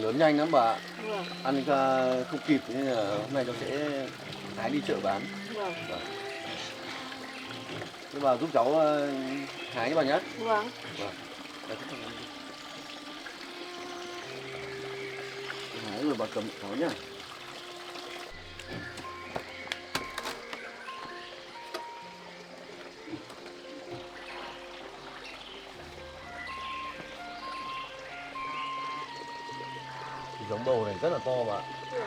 lớn nhanh lắm bà ạ. Vâng. Ăn không kịp nên là hôm nay cháu sẽ hái đi chợ bán. Vâng. Thế bà giúp cháu hái cho bà nhé. Vâng. Vâng. Hái rồi bà cầm cháu nhá. Giống bầu này rất là to bà. Đấy.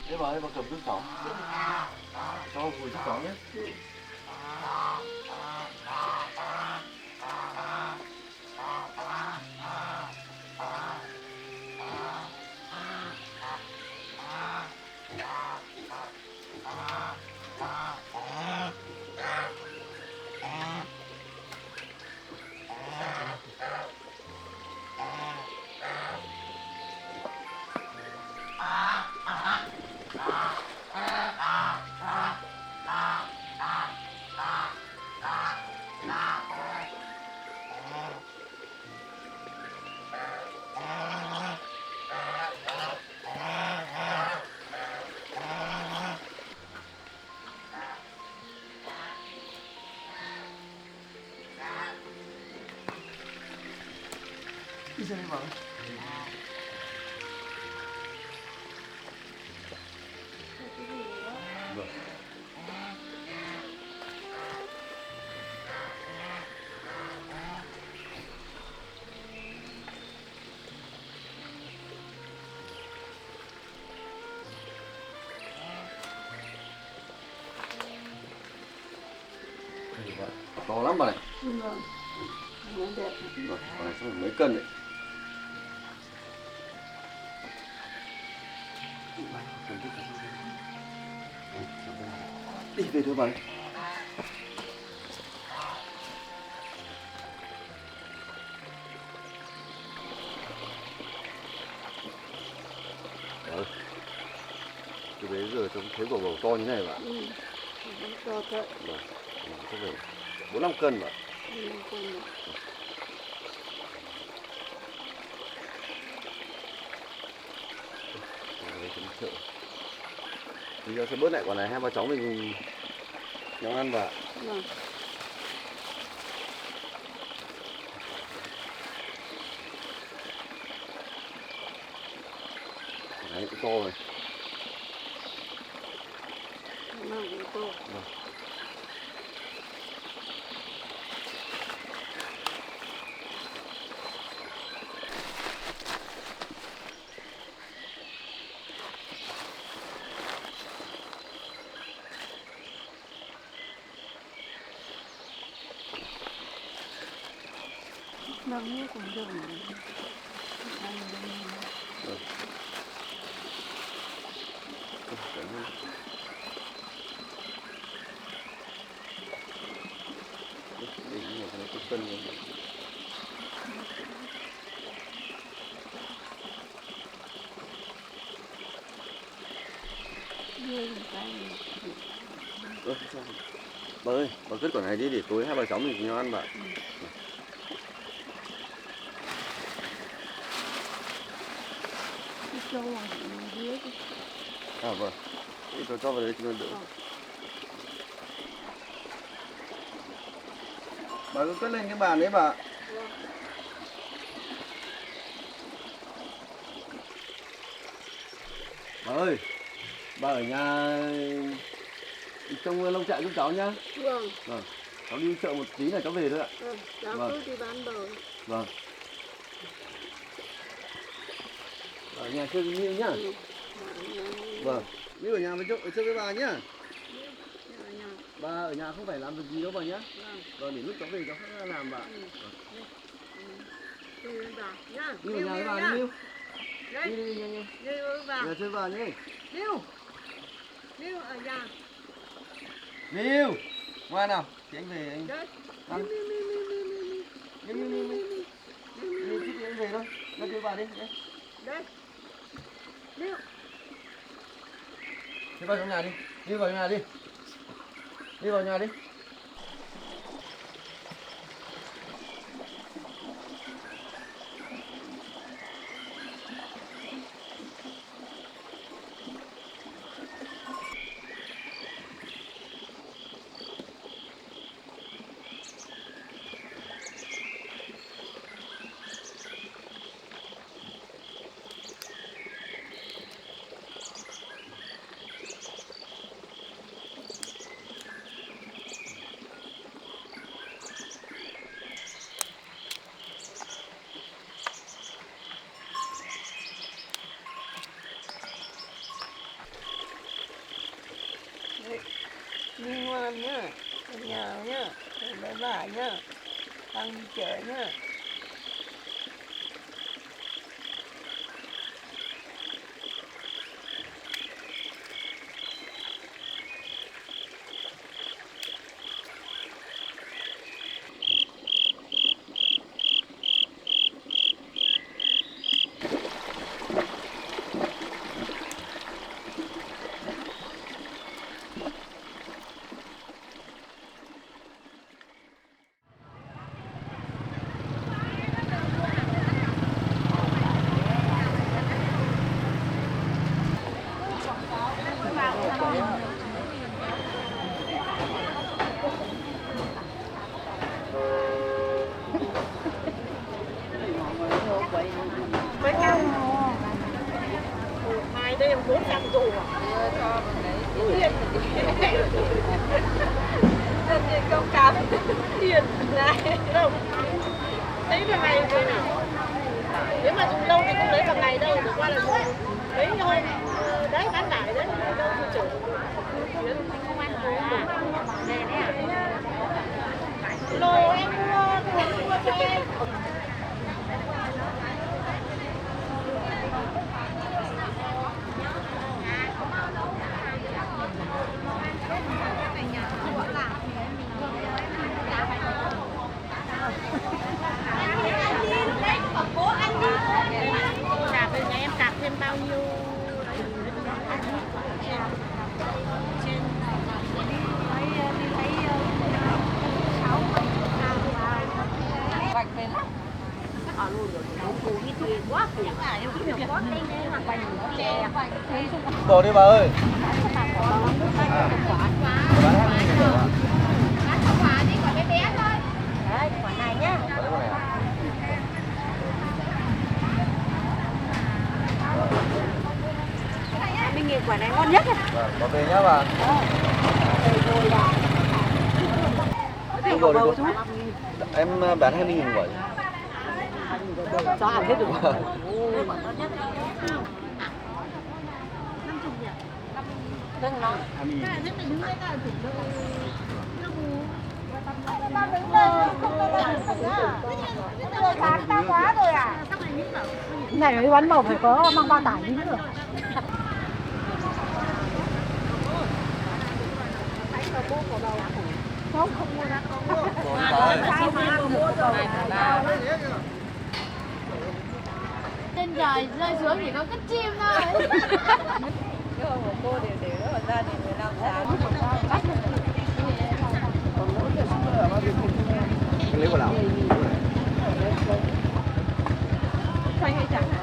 Thế bà ơi, bà cầm giúp cháu. Cháu vùi giúp cháu nhé. Đi ra đây bà ơi. Vâng. To lắm bà này. Vâng. Nó đẹp. Vâng, bà này chắc là mấy cân đấy. Đi về thôi bà ơi. Đấy. Từ đấy giờ trông thấy quả bầu to như này bà. To thật. Vâng, chắc phải 4-5 cân bà. 4-5 cân rồi. Đây chợ. Bây giờ sẽ bớt lại quả này, hai bà cháu mình cùng nhau ăn bà. Vâng. Đấy cũng to rồi. Nó cũng to. Vâng. Nắng cũng được. Vâng. Cảm ơn. Để như là cái cân rồi. Bà ơi, bà cất quả này đi để tối hai bà cháu mình cùng nhau ăn bà. Cho vào dưới. À vâng, cho vào đấy cho nó đỡ. Bà cứ cất lên cái bàn đấy bà. Bà ơi, bà ở nhà trong nông trại giúp cháu nhá. Vâng. Vâng, cháu đi chợ một tí là cháu về thôi ạ. Cháu cứ đi bán bầu. Vâng. Ở nhà chơi với Miu nhá. Vâng. Miu ở nhà với chơi với bà nhá. Bà ở nhà không phải làm việc gì đâu bà nhá. Vâng, để lúc cháu về cháu sẽ làm bà. Miu ở nhà với bà đi Miu. Đi đi nhanh nhanh. Nhà chơi với bà nhé. Miu ở nhà. Miu. Ngoan nào, thì anh về anh. Ăn. Miu chút thì anh về thôi. Ra chơi với bà đi. Đây. Miu. Đi vào trong nhà đi. Đi vào nhà đi. Đi vào nhà đi. Đi ngoan nhá, ở nhà nhá, với bà nhá, ăn đi chợ nhá. Hai đây em 400 rồi à? Tiền công cảm tiền này đâu thấy vào ngày thế nào, nếu mà dùng lâu thì không lấy vào ngày đâu, được qua là mấy hôm đấy bán lại đấy đâu thì chủ không ăn rồi à. Này nè lô em mua cho em. Cạp bên nhà em cạp thêm bao nhiêu? Vạch bên ở luôn rồi, nấu củ đi thuyền quá, em cứ việc quá tinh lên hoặc vành chè. Bỏ đi bà ơi. Đấy, quả này nhá. Mình nghĩ quả này ngon nhất rồi. Vâng, bỏ về nhá bà. Đúng rồi, đúng rồi. Em bán 20.000 quả. Cho ăn hết được. Đừng nói. Ba đứng lên, không lên là không nhá. Bây giờ bán cao quá rồi à? Này mới bán màu phải có mang bao tải đi nữa. Không, không mua ra không mua. Trên trời rơi xuống chỉ có cất chim thôi. Cái hôm của cô đều đó là gia đình 15 tháng. Lấy quả nào? Xanh hay trắng hả?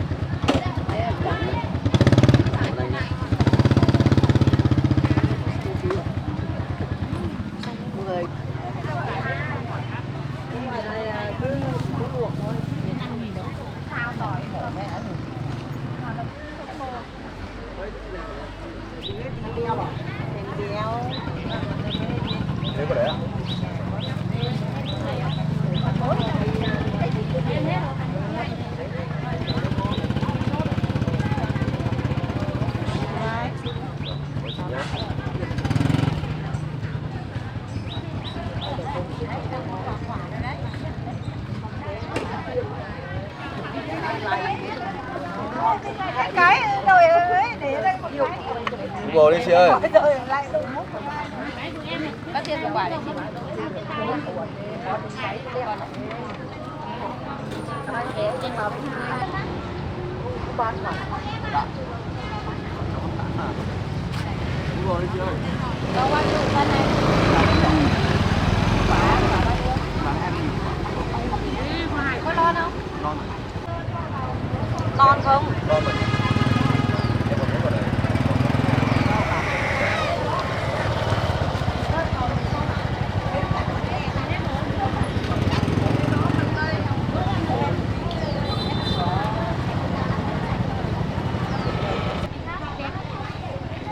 Lấy quả đấy ạ? nhá. Cái rồi ấy để đây một cái. Bò đi chị ơi. Rồi lại tôi múc một cái. Bác tiền của quả đấy chị. Bò đi chị ơi. Đâu bao nhiêu cân này? Có non không? Non. Non không? Non rồi. Em còn vào đây.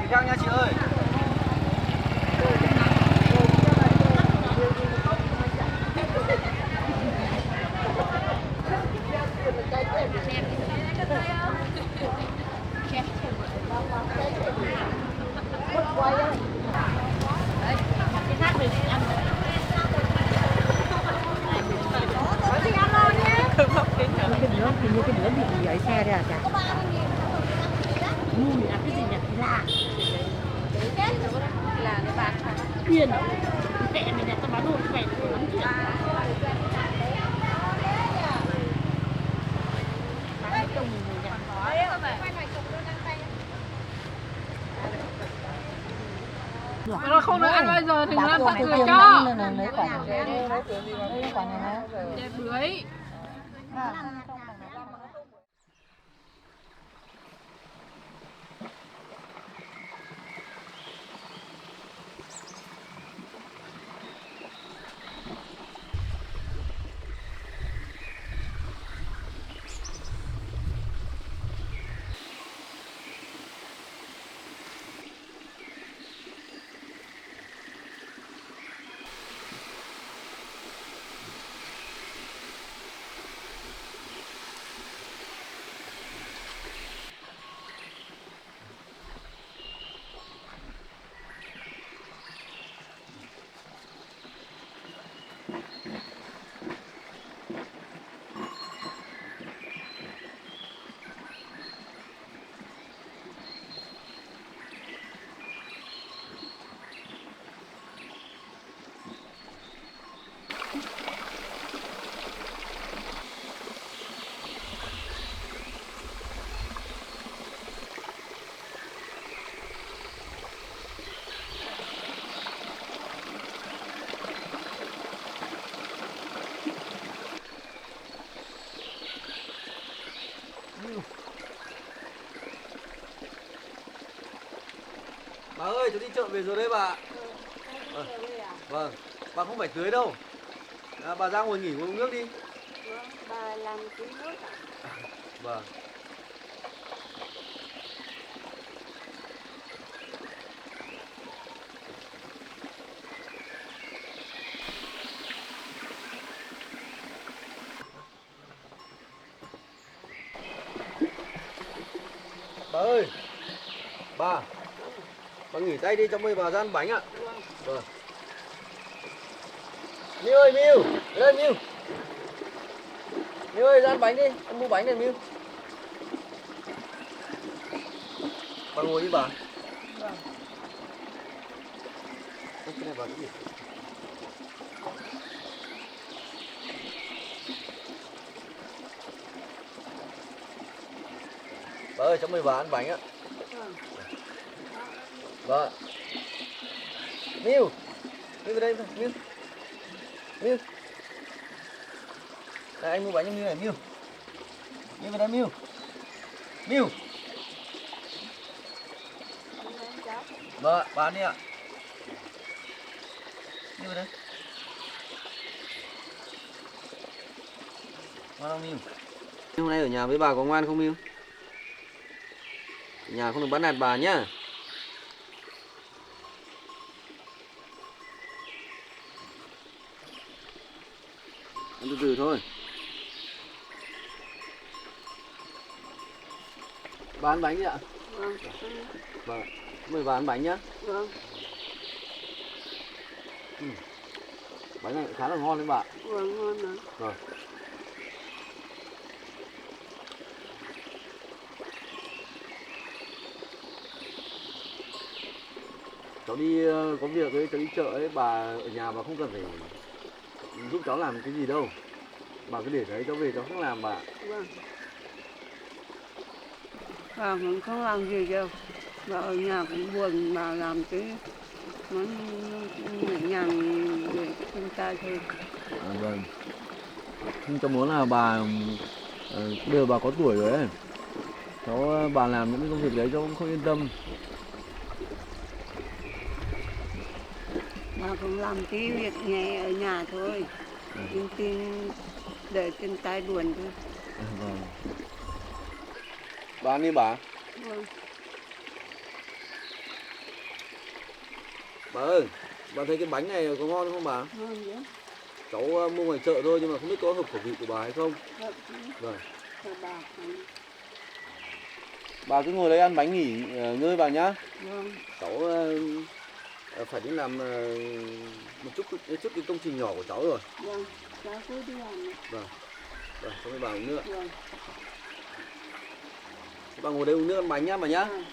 Thịt rang nha chị ơi. Hình như cái đứa bị ấy xe đây à chả? Là cái gì nhỉ? Là nó bán hả? Quyền mẹ mình là tao bán đồ khỏe nó lắm chuyện. Nó không được ăn bao giờ thì nó làm tặng người cho. Lấy quả này, lấy quả này Để bưởi. Bà ơi, cháu đi chợ về rồi đấy bà. Vâng, bà không phải tưới đâu. Bà ra ngồi nghỉ uống nước đi. Bà làm tí nước à? Vâng. Bà ơi, bà nghỉ tay đi, cháu mời bà ra ăn bánh ạ. Vâng. Miu ơi, Miu, đây Miu. Miu ơi, ra ăn bánh đi, ăn mua bánh này Miu. Bà ngồi đi bà. Vâng. Cái này bà cái gì? Bà ơi, cháu mời bà ăn bánh ạ. Vâng. Miu, Miu về đây, Miu. Miu. Đây, anh mua bánh cho Miu này, Miu. Miu về đây, Miu. Miu. Vâng, bà ăn đi ạ. Miu về đây. Ngoan không Miu? Hôm nay ở nhà với bà có ngoan không Miu? Ở nhà không được bắt nạt bà nhá. Ăn từ từ thôi. Bà ăn bánh đi ạ. Vâng. Mời bà ăn bánh nhá. Vâng. Bánh này khá là ngon đấy bà. Vâng, ngon lắm. Vâng. Cháu đi có việc ấy, cháu đi chợ ấy, bà ở nhà bà không cần phải giúp cháu làm cái gì đâu. Bà cứ để đấy cháu về cháu không làm bà. Vâng. Bà cũng không làm gì đâu. Bà ở nhà cũng buồn, bà làm cái món nhẹ nhàng để con trai thôi. À, vâng. Nhưng cháu muốn là bà bây giờ bà có tuổi rồi ấy. Cháu bà làm những cái công việc đấy cháu cũng không yên tâm. Bà cũng làm cái việc nhẹ ở nhà thôi. Tin tin để chân tay buồn thôi. À, vâng. Bà ăn đi bà. Vâng. Bà ơi, bà thấy cái bánh này có ngon không bà? Ngon chứ. Cháu mua ngoài chợ thôi nhưng mà không biết có hợp khẩu vị của bà hay không? Hợp chứ. Vâng. Cho bà cũng... Bà cứ ngồi đấy ăn bánh nghỉ ngơi bà nhá. Vâng. Cháu phải đi làm một chút cái công trình nhỏ của cháu rồi. Vâng. Cháu cứ đi làm này. Vâng. Vâng, cháu với bà uống nước ạ. Vâng. Bà ngồi đây uống nước ăn bánh nhá bà nhá. Vâng.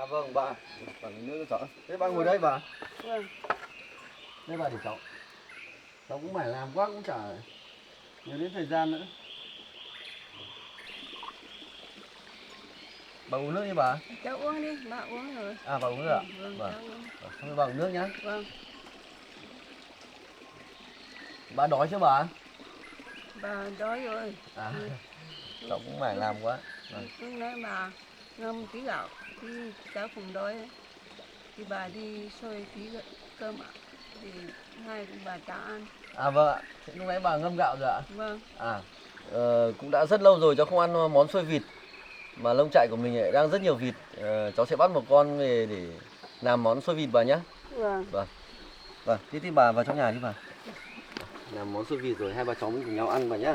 À vâng bà nước cho cháu. Thế bà ngồi đây bà. Vâng. Đây bà để cháu. Cháu cũng phải làm quá cũng chả nhớ đến thời gian nữa. Bà uống nước đi bà. Cháu uống đi, bà uống rồi. À bà uống rồi ạ. Vâng, Vâng. cháu uống. Thôi bà uống nước nhá. Vâng. Bà đói chưa bà? Bà đói rồi. À. Cháu cũng phải làm quá. Vâng. Lúc nãy bà ngâm tí gạo thì cháu cũng đói. Thì bà đi xôi tí cơm ạ. Thì hai bà cháu ăn. À vâng ạ. Thế lúc nãy bà ngâm gạo rồi ạ? Vâng. À. Cũng đã rất lâu rồi cháu không ăn món xôi vịt. Mà lông trại của mình đang rất nhiều vịt. Cháu sẽ bắt một con về để làm món xôi vịt bà nhé. Vâng. Vâng. Vâng, thế thì bà vào trong nhà đi bà. Làm món xôi vịt rồi hai bà cháu mình cùng nhau ăn bà nhá.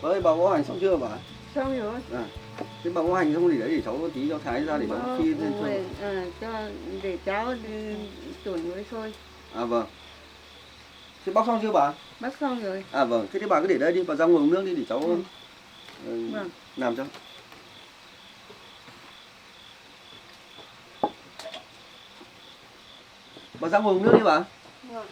Ơi bà có hành xong chưa bà? Xong rồi. À, thế bà có hành xong thì đấy để cháu tí cho thái ra để bà phi lên cho. Để cháu đi chuẩn với xôi. À vâng. Thế bóc xong chưa bà? Bắt xong rồi. À vâng, thế bà cứ để đây đi, bà ra ngồi uống nước đi để cháu Vâng. làm cho. Bà ra ngồi uống nước đi bà. Vâng.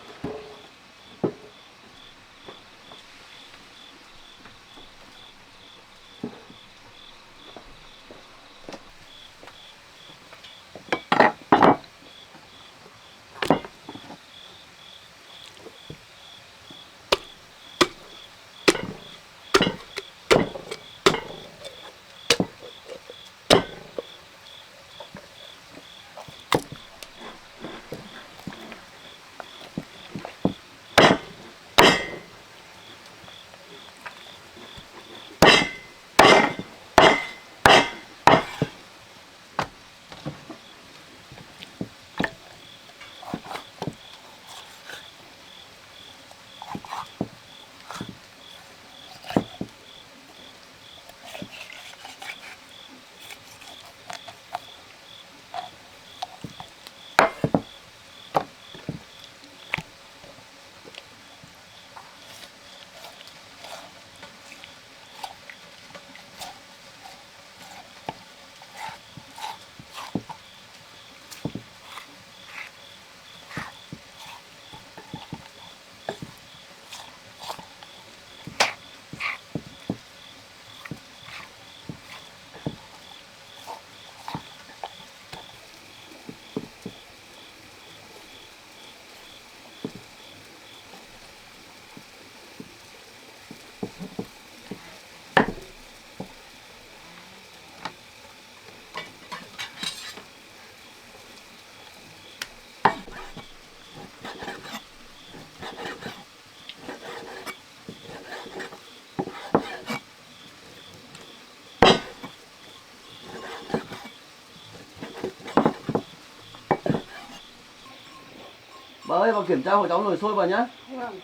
Bà ơi, bà kiểm tra hộ cháu nồi sôi vào nhá. Vâng.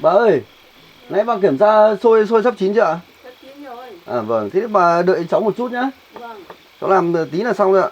Bà ơi, nãy bà kiểm tra sôi sắp chín chưa ạ? Sắp chín rồi. À vâng, thế bà đợi cháu một chút nhá. Vâng. Cháu làm tí là xong rồi ạ.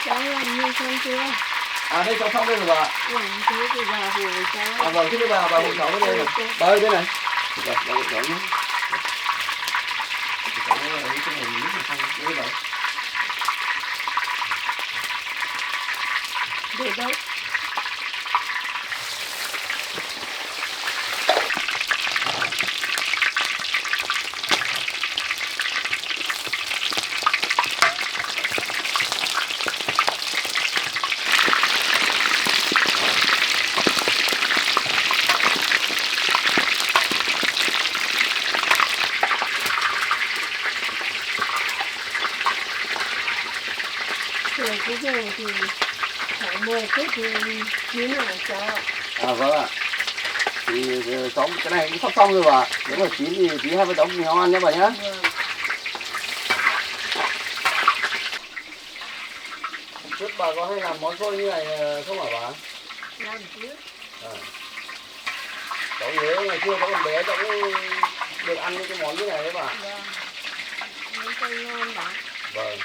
Cháu làm như xong chưa? À đây cháu xong đây rồi bà ạ. Thế thì bà hồi cháu. À vâng, thế thì bà hộ cháu bên đây này. Bà ơi bên này. Dạ, bà hộ cháu nhé. Cháu ấy cái này nước là xong đấy bà. Để đâu? Rồi cái giờ thì khoảng 10 phút thì chín rồi cháu ạ. À vâng ạ. Thì cháu cái này cũng sắp xong rồi bà. Nếu mà chín thì tí hai vợ cháu cùng nhau ăn nhé bà nhé. Vâng. Trước bà có hay làm món xôi như này không hả bà? Làm chứ. À. Cháu nhớ ngày xưa cháu còn bé cháu cũng được ăn những cái món như này đấy bà. Vâng. cây ngon đó. Vâng.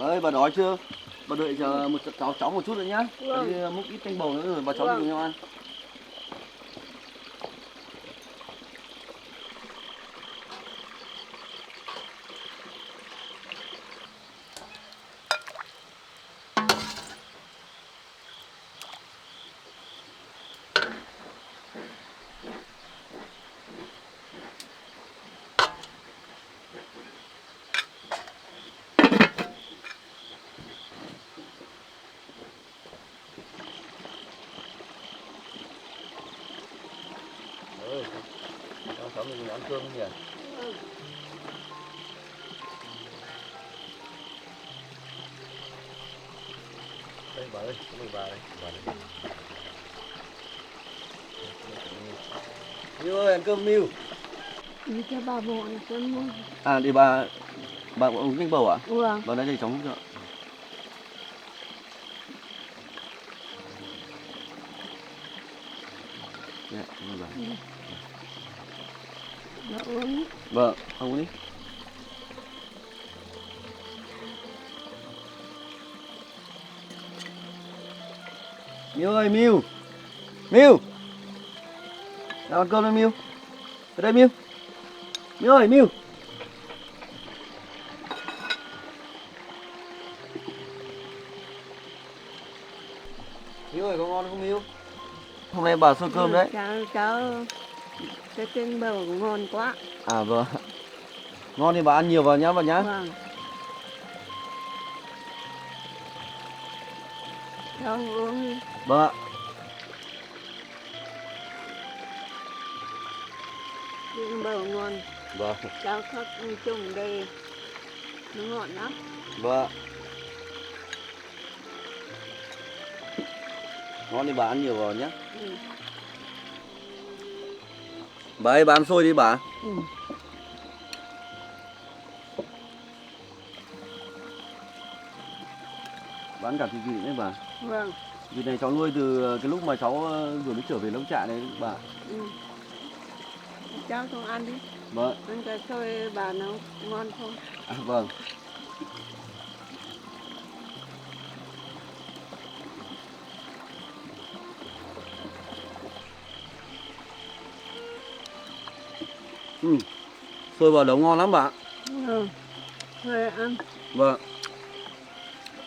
Bà ơi, bà đói chưa? Bà đợi chờ cháu một chút nữa nhá. Vâng. Đi múc ít canh bầu nữa rồi bà cháu đi Vâng. cùng nhau ăn. Ơi, cháu mình ăn cơm nhỉ? Đây bà ơi, mời bà đây. Miu ơi, ăn cơm Miu. Đi cho bà bộ ăn cơm luôn. À, để bà uống canh bầu à? Vâng. Bà đây để cháu hút cho. Dạ, mời bà. Bà uống. Vâng, không đi. Miu ơi, Miu. Miu. Nào ăn cơm đây Miu. Ở đây Miu. Miu ơi, Miu. Miu ơi, có ngon không Miu? Hôm nay bà sôi cơm đấy. Cháu cái canh bầu ngon quá. À vâng. Ngon thì bà ăn nhiều vào nhá bà nhá. Vâng. Cháu uống đi. Vâng ạ. Canh bầu ngon. Vâng. Cháu khắc trùng đây. Nó ngọt lắm. Vâng ạ. Ngon thì bà ăn nhiều vào nhá. Ừ. Bà ơi, bà ăn xôi đi bà. Ừ. Bà ăn cả thịt vịt đấy bà. Vâng. Vịt này cháu nuôi từ cái lúc mà cháu vừa mới trở về lông trại đấy bà. Ừ. Cháu không ăn đi. Vâng. Ăn cái xôi bà nấu ngon không? À, vâng. Xôi vào nấu ngon lắm bà. Ừ. Thôi ăn. Vâng.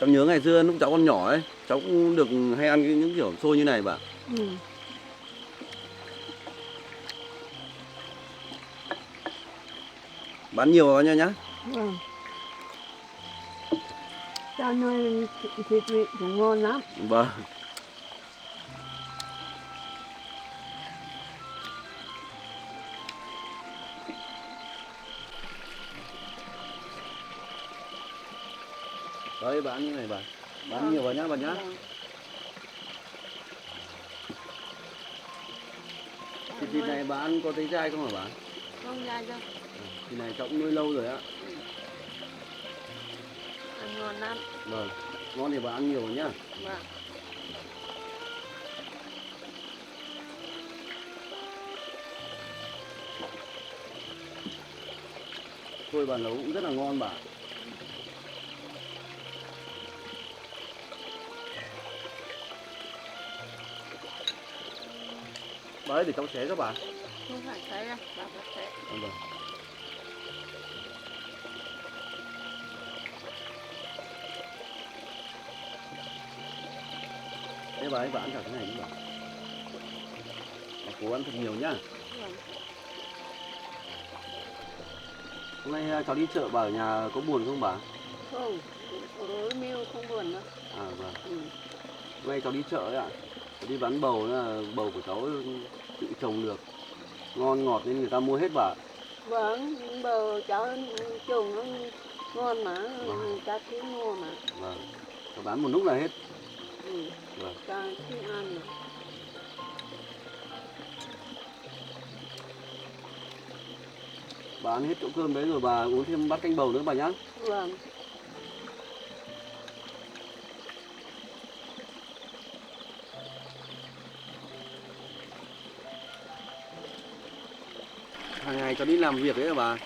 Cháu nhớ ngày xưa lúc cháu còn nhỏ ấy, cháu cũng được hay ăn những kiểu xôi như này bà. Ừ. Bán nhiều vào nha nhá. Vâng. Cháu nuôi thịt vịt cũng ngon lắm. Vâng. Đấy bà ăn như này bà. Bán nhiều vào nhá bà nhá. Vâng. Thịt này bà ăn có thấy dai không hả bà? Không dai đâu. Thịt này cháu cũng nuôi lâu rồi á. Ăn ngon lắm. Vâng. Ngon thì bà ăn nhiều vào nhá. Vâng. Xôi bà nấu cũng rất là ngon bà. Bà ơi, để cháu xé cho bà. Không phải cái đâu, bà có thể. Vâng. Thế bà ấy bà ăn cả cái này nữa bà. Bà cố ăn thật nhiều nhá. Vâng. Hôm nay cháu đi chợ bà ở nhà có buồn không bà? Không, ở Miu không buồn đâu. À vâng. Ừ. Hôm nay cháu đi chợ ấy ạ. Cháu đi bán bầu, là bầu của cháu tự trồng được. Ngon ngọt nên người ta mua hết bà. Vâng, bầu cháu trùng nó ngon mà, cháu thích mua mà. Vâng. Cháu bán một lúc là hết. Ừ. Vâng. Cháu thích ăn mà. Bà ăn hết chỗ cơm đấy rồi bà uống thêm bát canh bầu nữa bà nhá. Vâng. Hàng ngày cháu đi làm việc đấy bà.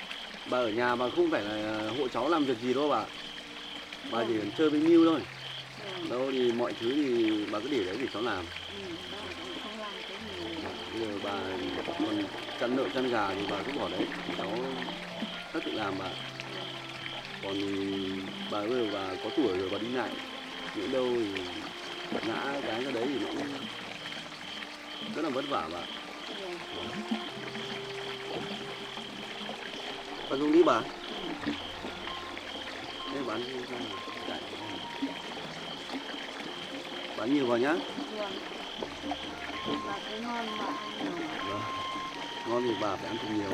Bà ở nhà bà không phải là hộ cháu làm việc gì đâu bà. Bà chỉ cần chơi với Miu thôi. Đâu thì mọi thứ thì bà cứ để đấy để cháu làm. Bây giờ bà còn chăn lợn chăn gà thì bà cứ bỏ đấy, cháu tất tự làm bà. Còn bà bây giờ bà có tuổi rồi bà đi lại, những đâu thì ngã cái ra đấy thì nó cũng rất là vất vả bà. Bà dùng đi bà. Đây bán bán nhiều vào nhá. Bà thấy ngon mà ăn nhiều. Vâng. Ngon thì bà phải ăn thật nhiều.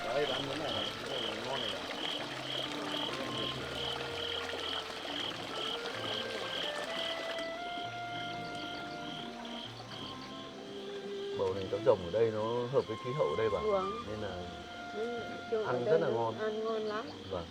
Đấy, bán món này là ngon này. Bầu này cháu trồng ở đây nó hợp với khí hậu ở đây bà. Vâng. Nên là Ăn ăn rất là ngon. Ăn ngon lắm. Vâng.